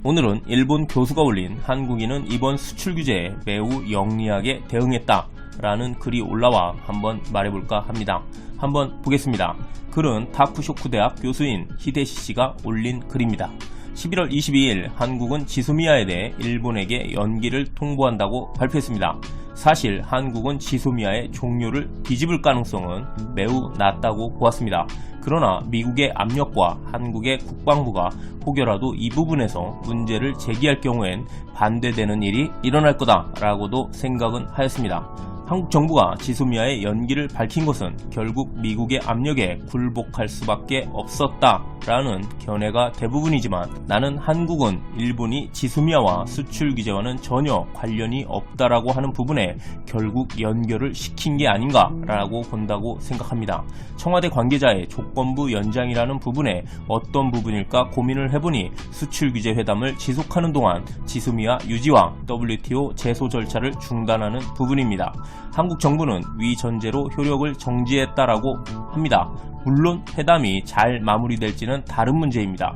오늘은 일본 교수가 올린 한국인은 이번 수출 규제에 매우 영리하게 대응했다 라는 글이 올라와 한번 말해볼까 합니다. 한번 보겠습니다. 글은 다쿠쇼쿠 대학 교수인 히데시 씨가 올린 글입니다. 11월 22일 한국은 지소미아에 대해 일본에게 연기를 통보한다고 발표했습니다. 사실 한국은 지소미아의 종료를 뒤집을 가능성은 매우 낮다고 보았습니다. 그러나 미국의 압력과 한국의 국방부가 혹여라도 이 부분에서 문제를 제기할 경우엔 반대되는 일이 일어날 거다라고도 생각은 하였습니다. 한국 정부가 지소미아의 연기를 밝힌 것은 결국 미국의 압력에 굴복할 수밖에 없었다라는 견해가 대부분이지만 나는 한국은 일본이 지소미아와 수출 규제와는 전혀 관련이 없다라고 하는 부분에 결국 연결을 시킨 게 아닌가라고 본다고 생각합니다. 청와대 관계자의 조건부 연장이라는 부분에 어떤 부분일까 고민을 해보니 수출 규제 회담을 지속하는 동안 지소미아 유지와 WTO 제소 절차를 중단하는 부분입니다. 한국 정부는 위 전제로 효력을 정지했다라고 합니다. 물론 회담이 잘 마무리될지는 다른 문제입니다.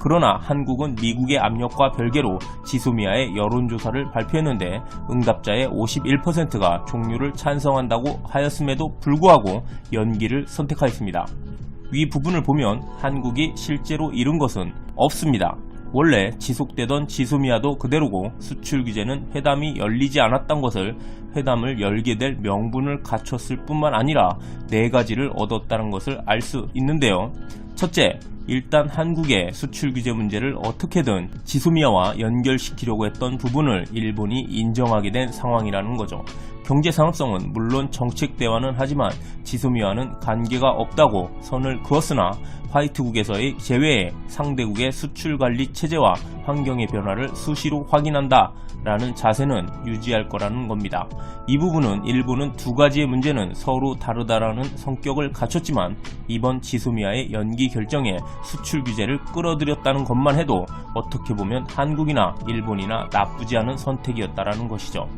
그러나 한국은 미국의 압력과 별개로 지소미아의 여론조사를 발표했는데 응답자의 51%가 종료를 찬성한다고 하였음에도 불구하고 연기를 선택하였습니다. 위 부분을 보면 한국이 실제로 이룬 것은 없습니다. 원래 지속되던 지소미아도 그대로고 수출 규제는 회담이 열리지 않았던 것을 회담을 열게 될 명분을 갖췄을 뿐만 아니라 4가지를 얻었다는 것을 알 수 있는데요. 첫째, 일단 한국의 수출 규제 문제를 어떻게든 지소미아와 연결시키려고 했던 부분을 일본이 인정하게 된 상황이라는 거죠. 경제 산업성은 물론 정책 대화는 하지만 지소미아와는 관계가 없다고 선을 그었으나 화이트국에서의 제외에 상대국의 수출 관리 체제와 환경의 변화를 수시로 확인한다 라는 자세는 유지할 거라는 겁니다. 이 부분은 일본은 2가지의 문제는 서로 다르다라는 성격을 갖췄지만 이번 지소미아의 연기 결정에 수출 규제를 끌어들였다는 것만 해도 어떻게 보면 한국이나 일본이나 나쁘지 않은 선택이었다라는 것이죠.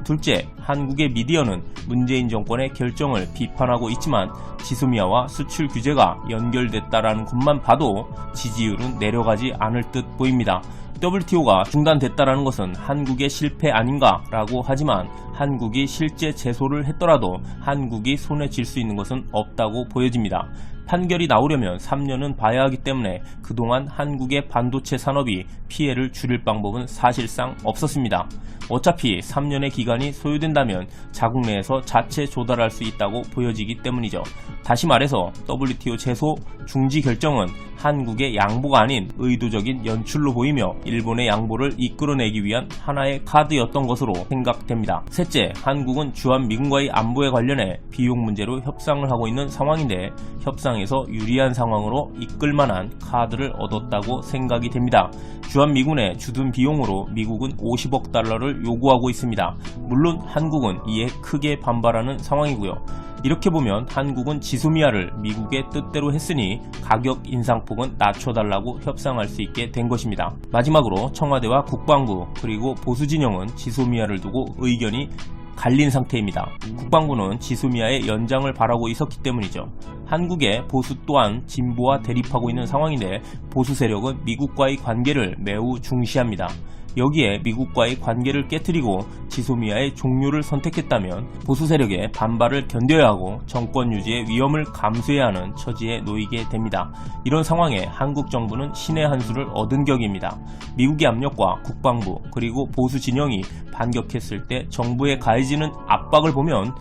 둘째, 한국의 미디어는 문재인 정권의 결정을 비판하고 있지만 지소미아와 수출 규제가 연결됐다라는 것만 봐도 지지율은 내려가지 않을 듯 보입니다. WTO가 중단됐다라는 것은 한국의 실패 아닌가라고 하지만 한국이 실제 제소를 했더라도 한국이 손에 쥘 수 있는 것은 없다고 보여집니다. 판결이 나오려면 3년은 봐야 하기 때문에 그동안 한국의 반도체 산업이 피해를 줄일 방법은 사실상 없었습니다. 어차피 3년의 기간이 소요된다면 자국 내에서 자체 조달할 수 있다고 보여지기 때문이죠. 다시 말해서 WTO 제소 중지 결정은 한국의 양보가 아닌 의도적인 연출로 보이며 일본의 양보를 이끌어내기 위한 하나의 카드였던 것으로 생각됩니다. 셋째, 한국은 주한미군과의 안보에 관련해 비용 문제로 협상을 하고 있는 상황인데 협상에서 유리한 상황으로 이끌 만한 카드를 얻었다고 생각이 됩니다. 주한미군에 주둔 비용으로 미국은 50억 달러를 요구하고 있습니다. 물론 한국은 이에 크게 반발하는 상황이고요. 이렇게 보면 한국은 지소미아를 미국의 뜻대로 했으니 가격 인상폭은 낮춰달라고 협상할 수 있게 된 것입니다. 마지막으로 청와대와 국방부 그리고 보수진영은 지소미아를 두고 의견이 갈린 상태입니다. 국방부는 지소미아의 연장을 바라고 있었기 때문이죠. 한국의 보수 또한 진보와 대립하고 있는 상황인데 보수 세력은 미국과의 관계를 매우 중시합니다. 여기에 미국과의 관계를 깨트리고 지소미아의 종료를 선택했다면 보수 세력의 반발을 견뎌야 하고 정권 유지의 위험을 감수해야 하는 처지에 놓이게 됩니다. 이런 상황에 한국 정부는 신의 한 수를 얻은 격입니다. 미국의 압력과 국방부 그리고 보수 진영이 반격했을 때 정부에 가해지는 압박을 보면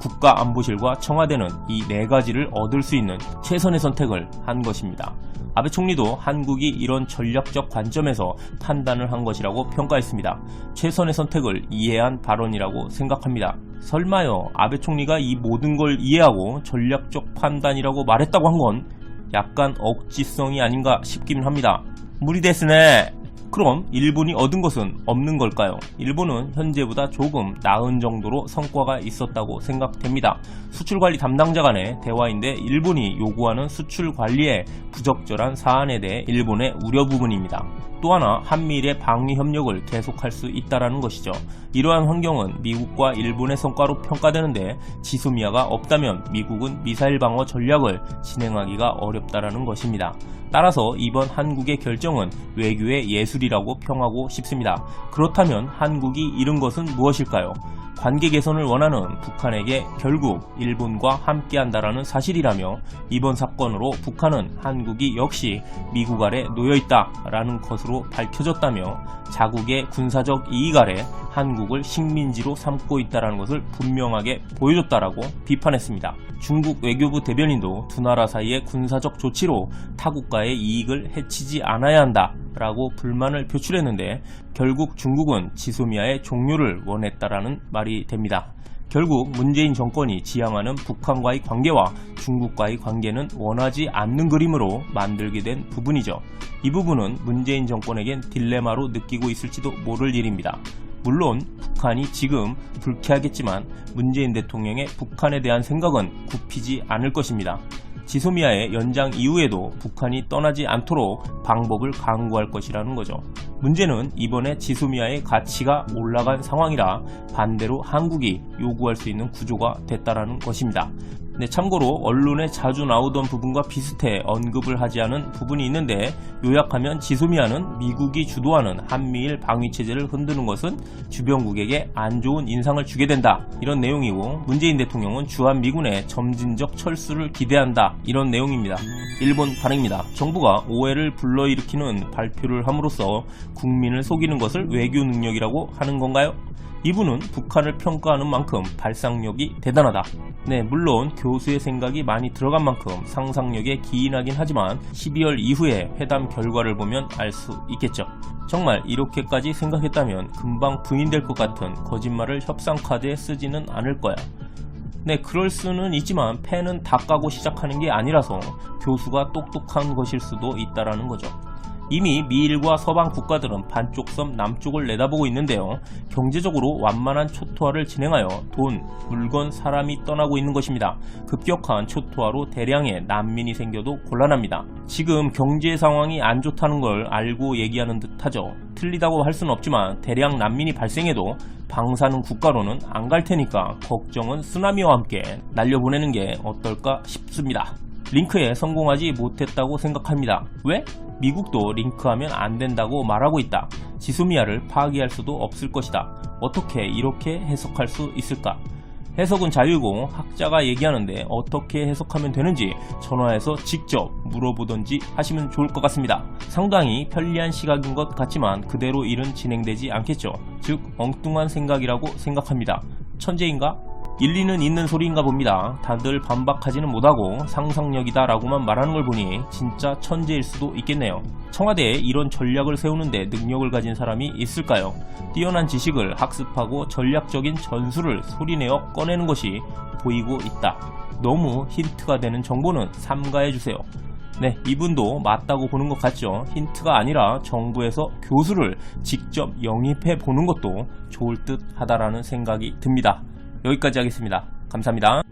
국가안보실과 청와대는 이 4가지를 얻을 수 있는 최선의 선택을 한 것입니다. 아베 총리도 한국이 이런 전략적 관점에서 판단을 한 것이라고 평가했습니다. 최선의 선택을 이해한 발언이라고 생각합니다. 설마요, 아베 총리가 이 모든 걸 이해하고 전략적 판단이라고 말했다고 한 건 약간 억지성이 아닌가 싶긴 합니다. 무리 데스네. 그럼 일본이 얻은 것은 없는 걸까요? 일본은 현재보다 조금 나은 정도로 성과가 있었다고 생각됩니다. 수출관리 담당자 간의 대화인데 일본이 요구하는 수출관리의 부적절한 사안에 대해 일본의 우려 부분입니다. 또 하나 한미일의 방위 협력을 계속할 수 있다는 것이죠. 이러한 환경은 미국과 일본의 성과로 평가되는데 지소미아가 없다면 미국은 미사일 방어 전략을 진행하기가 어렵다는 것입니다. 따라서 이번 한국의 결정은 외교의 예술이라고 평하고 싶습니다. 그렇다면 한국이 잃은 것은 무엇일까요? 관계 개선을 원하는 북한에게 결국 일본과 함께한다라는 사실이라며 이번 사건으로 북한은 한국이 역시 미국 아래 놓여있다라는 것으로 밝혀졌다며 자국의 군사적 이익 아래 한국을 식민지로 삼고 있다는 것을 분명하게 보여줬다라고 비판했습니다. 중국 외교부 대변인도 두 나라 사이의 군사적 조치로 타국가의 이익을 해치지 않아야 한다 라고 불만을 표출했는데 결국 중국은 지소미아의 종료를 원했다라는 말이 됩니다. 결국 문재인 정권이 지향하는 북한과의 관계와 중국과의 관계는 원하지 않는 그림으로 만들게 된 부분이죠. 이 부분은 문재인 정권에겐 딜레마로 느끼고 있을지도 모를 일입니다. 물론 북한이 지금 불쾌하겠지만 문재인 대통령의 북한에 대한 생각은 굽히지 않을 것입니다. 지소미아의 연장 이후에도 북한이 떠나지 않도록 방법을 강구할 것이라는 거죠. 문제는 이번에 지소미아의 가치가 올라간 상황이라 반대로 한국이 요구할 수 있는 구조가 됐다라는 것입니다. 네, 참고로 언론에 자주 나오던 부분과 비슷해 언급을 하지 않은 부분이 있는데 요약하면 지소미아는 미국이 주도하는 한미일 방위체제를 흔드는 것은 주변국에게 안 좋은 인상을 주게 된다 이런 내용이고 문재인 대통령은 주한미군의 점진적 철수를 기대한다 이런 내용입니다. 일본 반응입니다. 정부가 오해를 불러일으키는 발표를 함으로써 국민을 속이는 것을 외교 능력이라고 하는 건가요? 이분은 북한을 평가하는 만큼 발상력이 대단하다. 네, 물론 교수의 생각이 많이 들어간 만큼 상상력에 기인하긴 하지만 12월 이후에 회담 결과를 보면 알 수 있겠죠. 정말 이렇게까지 생각했다면 금방 부인될 것 같은 거짓말을 협상 카드에 쓰지는 않을 거야. 네, 그럴 수는 있지만 펜은 다 까고 시작하는 게 아니라서 교수가 똑똑한 것일 수도 있다라는 거죠. 이미 미일과 서방 국가들은 반쪽 섬 남쪽을 내다보고 있는데요. 경제적으로 완만한 초토화를 진행하여 돈, 물건, 사람이 떠나고 있는 것입니다. 급격한 초토화로 대량의 난민이 생겨도 곤란합니다. 지금 경제 상황이 안 좋다는 걸 알고 얘기하는 듯하죠. 틀리다고 할 수는 없지만 대량 난민이 발생해도 방사능 국가로는 안 갈 테니까 걱정은 쓰나미와 함께 날려보내는 게 어떨까 싶습니다. 링크에 성공하지 못했다고 생각합니다. 왜? 미국도 링크하면 안 된다고 말하고 있다. 지소미아를 파기할 수도 없을 것이다. 어떻게 이렇게 해석할 수 있을까? 해석은 자유고 학자가 얘기하는데 어떻게 해석하면 되는지 전화해서 직접 물어보던지 하시면 좋을 것 같습니다. 상당히 편리한 시각인 것 같지만 그대로 일은 진행되지 않겠죠. 즉 엉뚱한 생각이라고 생각합니다. 천재인가? 일리는 있는 소리인가 봅니다. 다들 반박하지는 못하고 상상력이다 라고만 말하는 걸 보니 진짜 천재일 수도 있겠네요. 청와대에 이런 전략을 세우는데 능력을 가진 사람이 있을까요? 뛰어난 지식을 학습하고 전략적인 전술을 소리내어 꺼내는 것이 보이고 있다. 너무 힌트가 되는 정보는 삼가해주세요. 네, 이분도 맞다고 보는 것 같죠. 힌트가 아니라 정부에서 교수를 직접 영입해 보는 것도 좋을 듯 하다라는 생각이 듭니다. 여기까지 하겠습니다. 감사합니다.